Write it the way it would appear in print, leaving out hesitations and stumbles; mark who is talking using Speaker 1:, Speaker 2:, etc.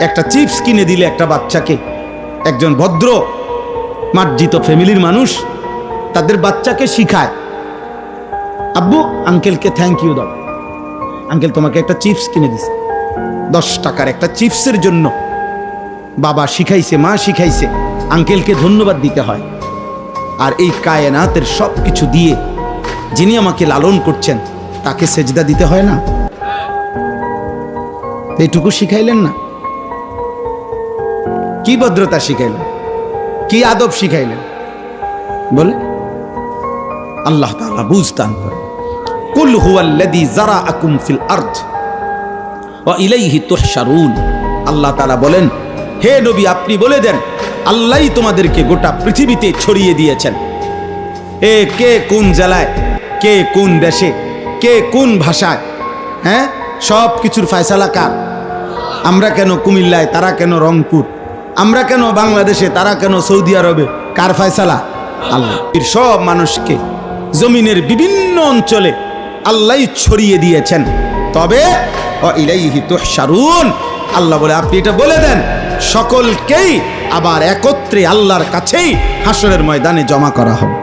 Speaker 1: একটা চিপস কিনে দিলে একটা বাচ্চাকে, একজন ভদ্র মার্জিত ফ্যামিলির মানুষ তাদের বাচ্চাকে শিখায়, আব্বু আঙ্কেলকে থ্যাংক ইউ দাও, আঙ্কেল তোমাকে একটা চিপস কিনে দিছে। 10 টাকার একটা চিপসের জন্য বাবা শিখাইছে, মা শিখাইছে আঙ্কেলকে ধন্যবাদ দিতে হয়। আর এই কায়নাতের সব কিছু দিয়ে যিনি আমাকে লালন করছেন তাকে সেজদা দিতে হয় না? এইটুকু শিখাইলেন না? কি ভদ্রতা শিখাইলেন, কি আদব শিখাইলেন বলে? আল্লাহ তাআলা বুঝদান করেন। কুল হুয়াল্লাযী যারাআকুম ফিল আরদ ওয়া ইলাইহি তুহশারুন। আল্লাহ তাআলা বলেন, হে নবী আপনি বলে দেন আল্লাহই তোমাদেরকে গোটা পৃথিবীতে ছড়িয়ে দিয়েছেন। কে কোন জেলায়, কে কোন দেশে, কে কোন ভাষায়, হ্যাঁ, সব কিছুর ফয়সালা কার? আমরা কেন কুমিল্লায়, তারা কেন রংপুর, আমরা কেন বাংলাদেশে, তারা কেন সৌদি আরবে, কার ফয়সালা? আল্লাহ। সব মানুষকে জমিনের বিভিন্ন অঞ্চলে আল্লাহই ছড়িয়ে দিয়েছেন। তবে ইলাইহি তুহশারুন, আল্লাহ বলে আপনি এটা বলে দেন সকলকেই আবার একত্রে আল্লাহর কাছেই হাসরের ময়দানে জমা করা হবে।